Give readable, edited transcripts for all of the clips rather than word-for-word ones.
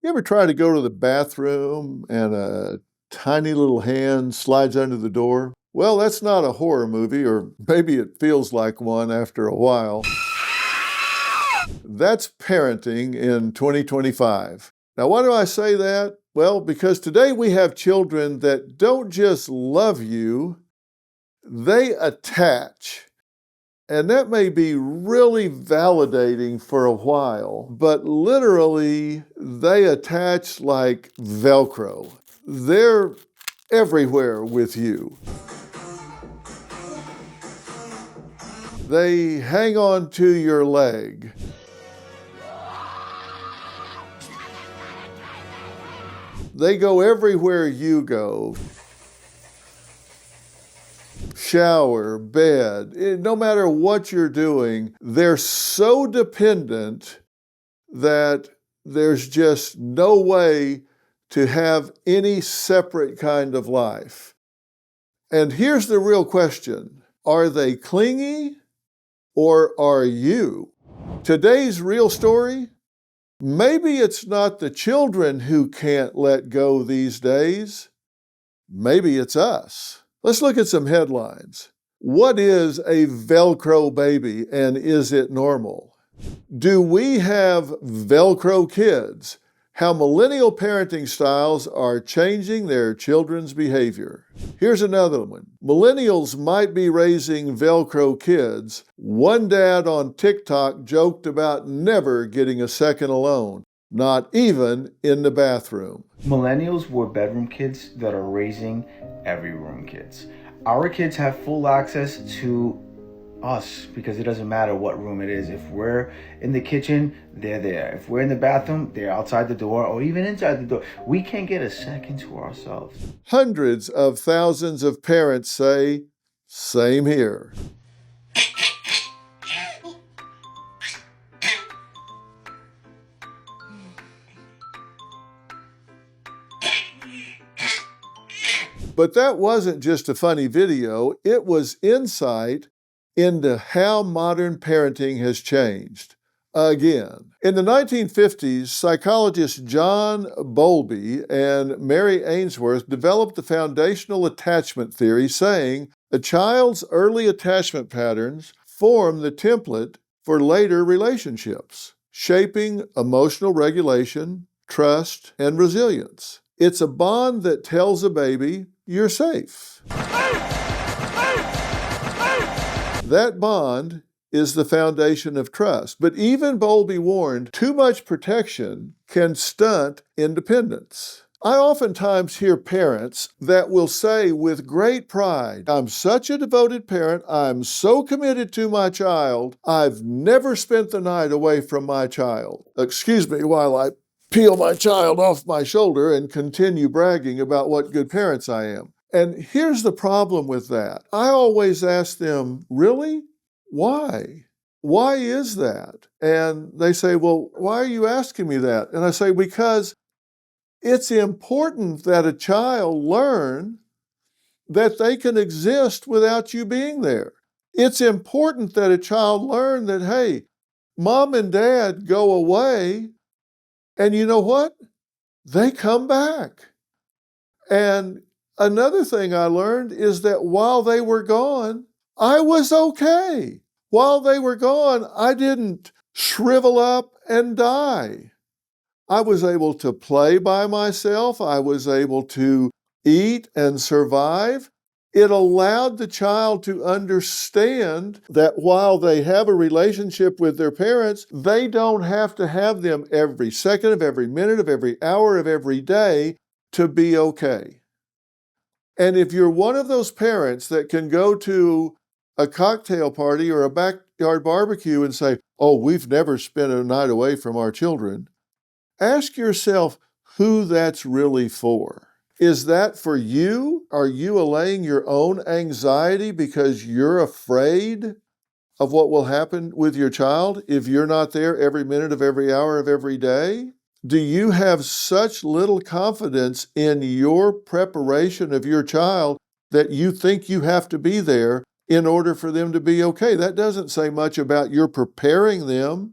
You ever try to go to the bathroom and a tiny little hand slides under the door? Well, that's not a horror movie, or maybe it feels like one after a while. That's parenting in 2025. Now, why do I say that? Well, because today we have children that don't just love you, they attach. And that may be really validating for a while, but literally they attach like Velcro. They're everywhere with you. They hang on to your leg. They go everywhere you go. Shower, bed, no matter what you're doing, they're so dependent that there's just no way to have any separate kind of life. And here's the real question: are they clingy or are you? Today's real story: maybe it's not the children who can't let go these days. Maybe it's us. Let's look at some headlines. What is a Velcro baby, and is it normal? Do we have Velcro kids? How millennial parenting styles are changing their children's behavior. Here's another one. Millennials might be raising Velcro kids. One dad on TikTok joked about never getting a second alone, not even in the bathroom. Millennials were bedroom kids that are raising every room kids. Our kids have full access to us because it doesn't matter what room it is. If we're in the kitchen, they're there. If we're in the bathroom, they're outside the door or even inside the door. We can't get a second to ourselves. Hundreds of thousands of parents say, same here. But that wasn't just a funny video, it was insight into how modern parenting has changed. Again, in the 1950s, psychologists John Bowlby and Mary Ainsworth developed the foundational attachment theory, saying a child's early attachment patterns form the template for later relationships, shaping emotional regulation, trust, and resilience. It's a bond that tells a baby, you're safe. That bond is the foundation of trust. But even Bowlby warned, too much protection can stunt independence. I oftentimes hear parents that will say with great pride, I'm such a devoted parent, I'm so committed to my child, I've never spent the night away from my child. Excuse me while I peel my child off my shoulder and continue bragging about what good parents I am. And here's the problem with that. I always ask them, really? Why? Why is that? And they say, well, why are you asking me that? And I say, because it's important that a child learn that they can exist without you being there. It's important that a child learn that, hey, mom and dad go away, and you know what? They come back. And another thing I learned is that while they were gone, I was okay. While they were gone, I didn't shrivel up and die. I was able to play by myself. I was able to eat and survive. It allowed the child to understand that while they have a relationship with their parents, they don't have to have them every second of every minute of every hour of every day to be okay. And if you're one of those parents that can go to a cocktail party or a backyard barbecue and say, oh, we've never spent a night away from our children, ask yourself who that's really for. Is that for you? Are you allaying your own anxiety because you're afraid of what will happen with your child if you're not there every minute of every hour of every day? Do you have such little confidence in your preparation of your child that you think you have to be there in order for them to be okay? That doesn't say much about your preparing them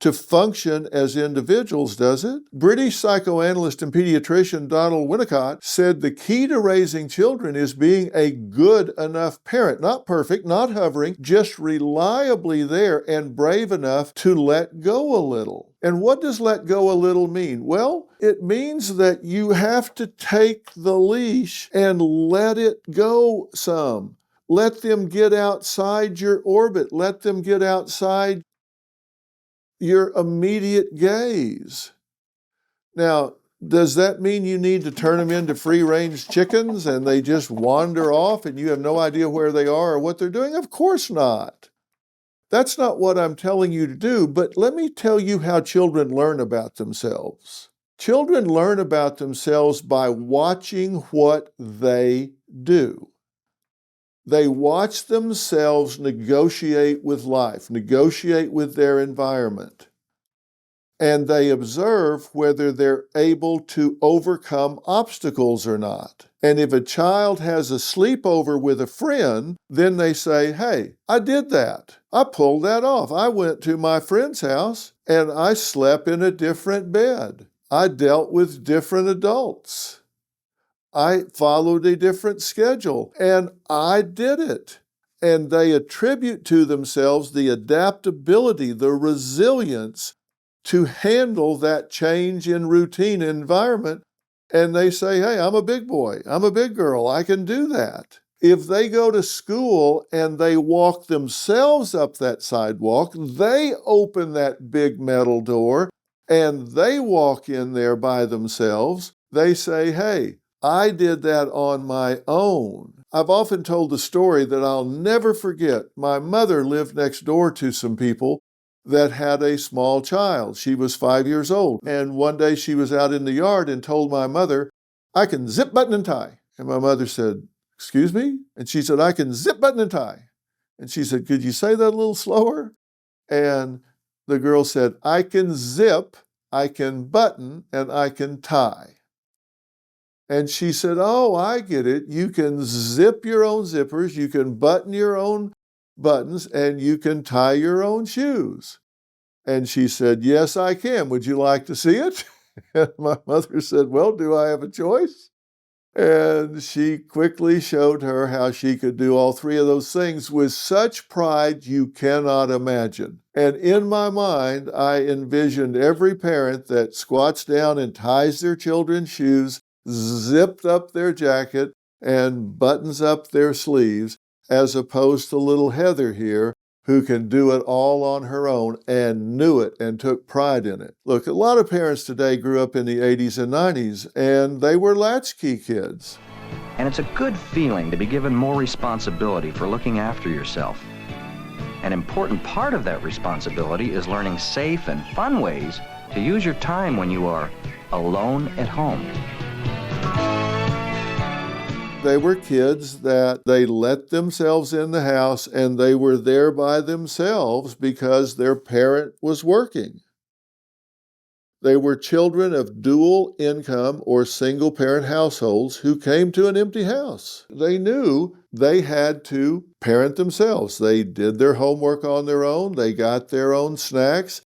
to function as individuals, does it? British psychoanalyst and pediatrician Donald Winnicott said the key to raising children is being a good enough parent, not perfect, not hovering, just reliably there and brave enough to let go a little. And what does let go a little mean? Well, it means that you have to take the leash and let it go some. Let them get outside your orbit. Let them get outside your immediate gaze. Now, does that mean you need to turn them into free-range chickens and they just wander off and you have no idea where they are or what they're doing? Of course not. That's not what I'm telling you to do, but let me tell you how children learn about themselves. Children learn about themselves by watching what they do. They watch themselves negotiate with life, negotiate with their environment, and they observe whether they're able to overcome obstacles or not. And if a child has a sleepover with a friend, then they say, hey, I did that. I pulled that off. I went to my friend's house and I slept in a different bed. I dealt with different adults. I followed a different schedule, and I did it. And they attribute to themselves the adaptability, the resilience to handle that change in routine environment. And they say, hey, I'm a big boy, I'm a big girl, I can do that. If they go to school and they walk themselves up that sidewalk, they open that big metal door and they walk in there by themselves, they say, hey, I did that on my own. I've often told the story that I'll never forget. My mother lived next door to some people that had a small child. She was 5 years old. And one day she was out in the yard and told my mother, I can zip, button, and tie. And my mother said, excuse me? And she said, I can zip, button, and tie. And she said, could you say that a little slower? And the girl said, I can zip, I can button, and I can tie. And she said, oh, I get it. You can zip your own zippers, you can button your own buttons, and you can tie your own shoes. And she said, yes, I can. Would you like to see it? And my mother said, well, do I have a choice? And she quickly showed her how she could do all three of those things with such pride you cannot imagine. And in my mind, I envisioned every parent that squats down and ties their children's shoes, zipped up their jacket, and buttons up their sleeves, as opposed to little Heather here, who can do it all on her own and knew it and took pride in it. Look, a lot of parents today grew up in the 80s and 90s, and they were latchkey kids. And it's a good feeling to be given more responsibility for looking after yourself. An important part of that responsibility is learning safe and fun ways to use your time when you are alone at home. They were kids that they let themselves in the house and they were there by themselves because their parent was working. They were children of dual income or single parent households who came to an empty house. They knew they had to parent themselves. They did their homework on their own. They got their own snacks.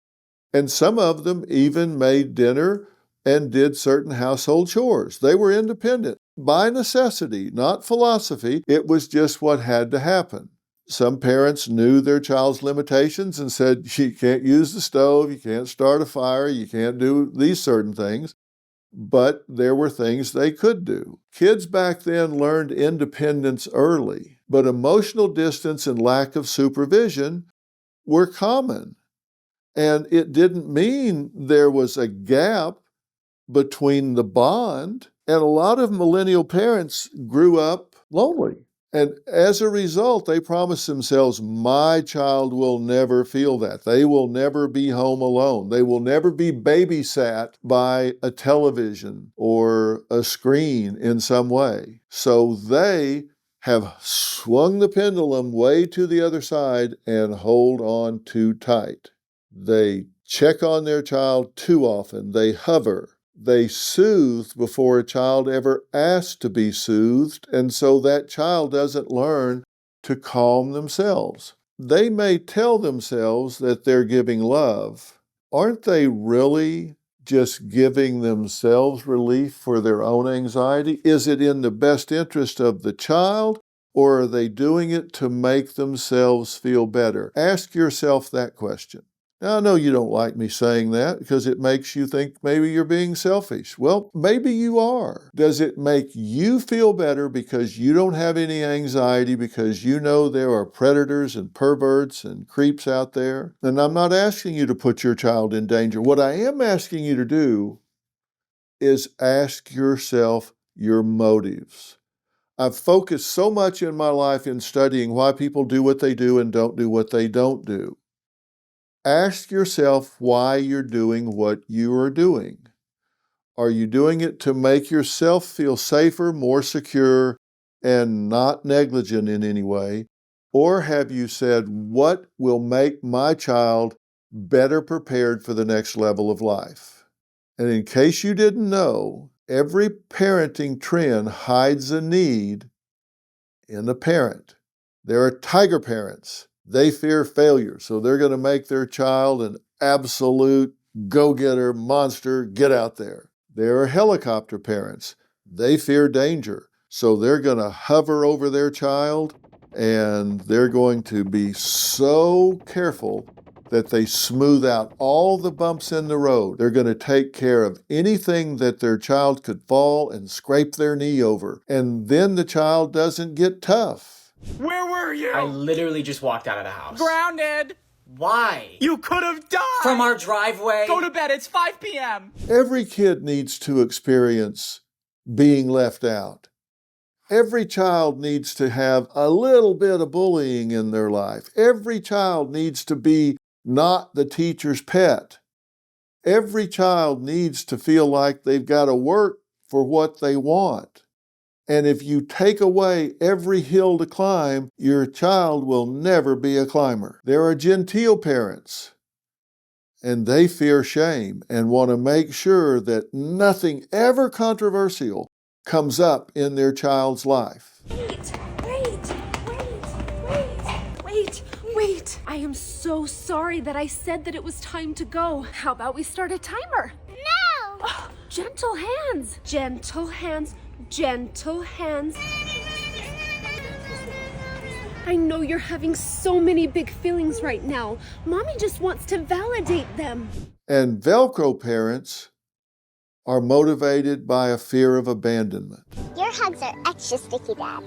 And some of them even made dinner and did certain household chores. They were independent by necessity, not philosophy. It was just what had to happen. Some parents knew their child's limitations and said, you can't use the stove, you can't start a fire, you can't do these certain things. But there were things they could do. Kids back then learned independence early, but emotional distance and lack of supervision were common. And it didn't mean there was a gap between the bond. And a lot of millennial parents grew up lonely. And as a result, they promised themselves, my child will never feel that. They will never be home alone. They will never be babysat by a television or a screen in some way. So they have swung the pendulum way to the other side and hold on too tight. They check on their child too often. They hover. They soothe before a child ever asks to be soothed, and so that child doesn't learn to calm themselves. They may tell themselves that they're giving love, aren't they really just giving themselves relief for their own anxiety? Is it in the best interest of the child, or are they doing it to make themselves feel better? Ask yourself that question. Now, I know you don't like me saying that because it makes you think maybe you're being selfish. Well, maybe you are. Does it make you feel better because you don't have any anxiety, because you know there are predators and perverts and creeps out there? And I'm not asking you to put your child in danger. What I am asking you to do is ask yourself your motives. I've focused so much in my life in studying why people do what they do and don't do what they don't do. Ask yourself why you're doing what you are doing. Are you doing it to make yourself feel safer, more secure, and not negligent in any way? Or have you said, what will make my child better prepared for the next level of life? And in case you didn't know, every parenting trend hides a need in the parent. There are tiger parents. They fear failure, so they're going to make their child an absolute go-getter monster, get out there. There are helicopter parents. They fear danger, so they're going to hover over their child, and they're going to be so careful that they smooth out all the bumps in the road. They're going to take care of anything that their child could fall and scrape their knee over, and then the child doesn't get tough. Where were you? I literally just walked out of the house. Grounded. Why? You could have died. From our driveway? Go to bed. It's 5 p.m. Every kid needs to experience being left out. Every child needs to have a little bit of bullying in their life. Every child needs to be not the teacher's pet. Every child needs to feel like they've got to work for what they want. And if you take away every hill to climb, your child will never be a climber. There are genteel parents, and they fear shame and want to make sure that nothing ever controversial comes up in their child's life. Wait. I am so sorry that I said that it was time to go. How about we start a timer? No! Oh, gentle hands. Gentle hands. Gentle hands. I know you're having so many big feelings right now. Mommy just wants to validate them. And Velcro parents are motivated by a fear of abandonment. Your hugs are extra sticky, Dad.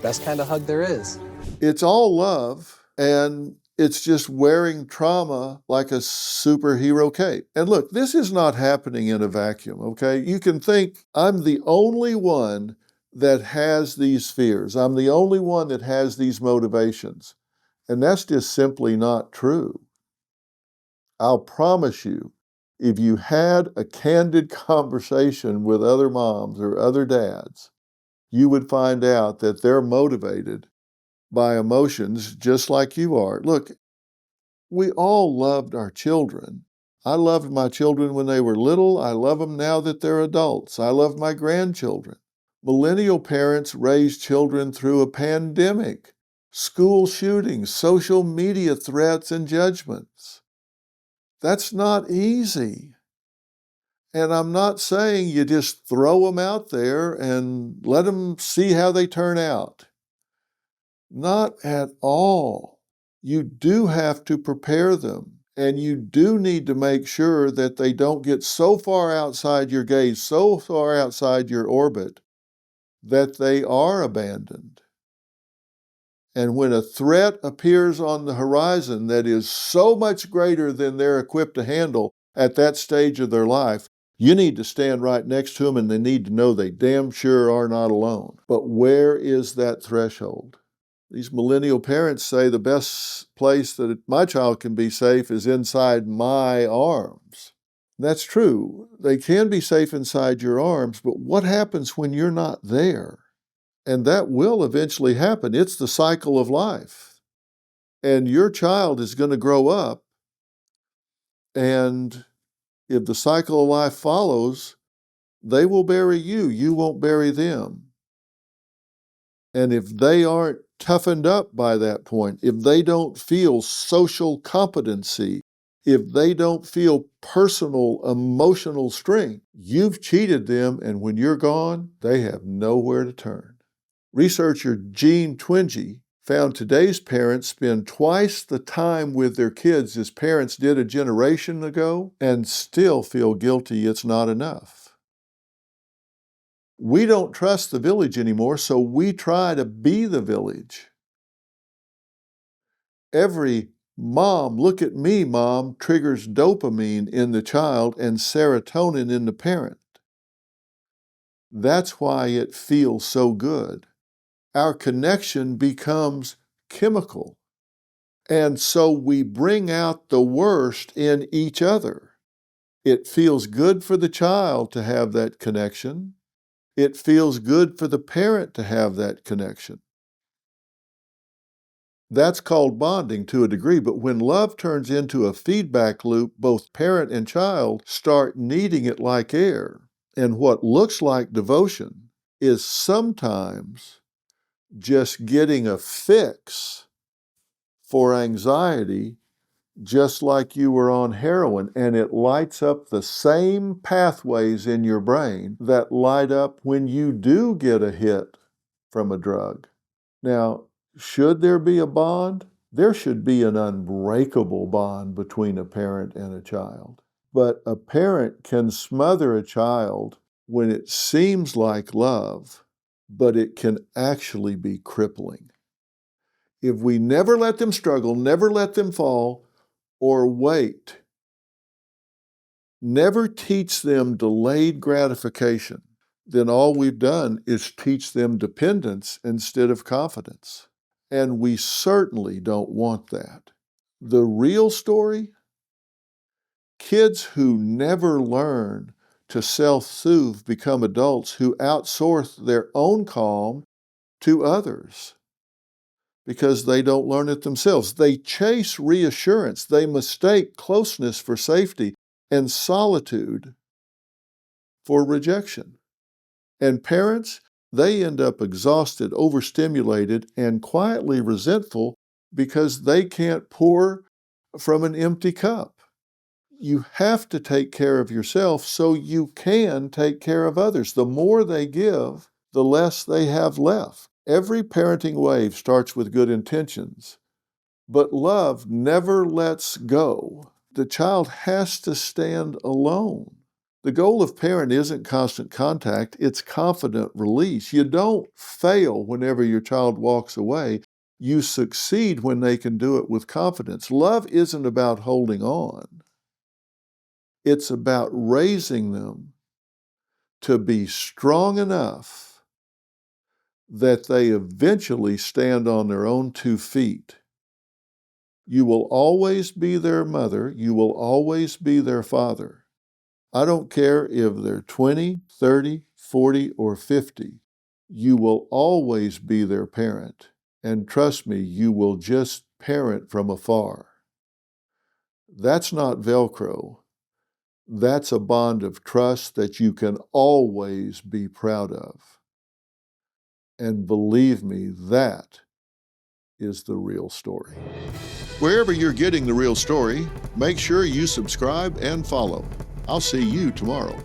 Best kind of hug there is. It's all love, and it's just wearing trauma like a superhero cape. And look, this is not happening in a vacuum, okay? You can think, I'm the only one that has these fears. I'm the only one that has these motivations. And that's just simply not true. I'll promise you, if you had a candid conversation with other moms or other dads, you would find out that they're motivated by emotions just like you are. Look, we all loved our children. I loved my children when they were little. I love them now that they're adults. I love my grandchildren. Millennial parents raised children through a pandemic, school shootings, social media threats, and judgments. That's not easy. And I'm not saying you just throw them out there and let them see how they turn out. Not at all. You do have to prepare them, and you do need to make sure that they don't get so far outside your gaze, so far outside your orbit, that they are abandoned. And when a threat appears on the horizon that is so much greater than they're equipped to handle at that stage of their life, you need to stand right next to them, and they need to know they damn sure are not alone. But where is that threshold? These millennial parents say the best place that my child can be safe is inside my arms. That's true. They can be safe inside your arms, but what happens when you're not there? And that will eventually happen. It's the cycle of life. And your child is going to grow up, and if the cycle of life follows, they will bury you. You won't bury them. And if they aren't toughened up by that point, if they don't feel social competency, If they don't feel personal, emotional strength, you've cheated them, and when you're gone, they have nowhere to turn. Researcher Gene Twenge found today's parents spend twice the time with their kids as parents did a generation ago and still feel guilty it's not enough. We don't trust the village anymore, so we try to be the village. Every "Mom, look at me, Mom" triggers dopamine in the child and serotonin in the parent. That's why it feels so good. Our connection becomes chemical. And so we bring out the worst in each other. It feels good for the child to have that connection. It feels good for the parent to have that connection. That's called bonding to a degree, but when love turns into a feedback loop, both parent and child start needing it like air. And what looks like devotion is sometimes just getting a fix for anxiety, just like you were on heroin, and it lights up the same pathways in your brain that light up when you do get a hit from a drug. Now, should there be a bond? There should be an unbreakable bond between a parent and a child. But a parent can smother a child when it seems like love, but it can actually be crippling. If we never let them struggle, never let them fall, or wait, never teach them delayed gratification, then all we've done is teach them dependence instead of confidence. And we certainly don't want that. The real story? Kids who never learn to self-soothe become adults who outsource their own calm to others because they don't learn it themselves. They chase reassurance. They mistake closeness for safety and solitude for rejection. And parents, they end up exhausted, overstimulated, and quietly resentful because they can't pour from an empty cup. You have to take care of yourself so you can take care of others. The more they give, the less they have left. Every parenting wave starts with good intentions, but love never lets go. The child has to stand alone. The goal of parent isn't constant contact, it's confident release. You don't fail whenever your child walks away. You succeed when they can do it with confidence. Love isn't about holding on. It's about raising them to be strong enough that they eventually stand on their own 2 feet. You will always be their mother. You will always be their father. I don't care if they're 20, 30, 40, or 50. You will always be their parent. And trust me, you will just parent from afar. That's not Velcro. That's a bond of trust that you can always be proud of. And believe me, that is the real story. Wherever you're getting the real story, make sure you subscribe and follow. I'll see you tomorrow.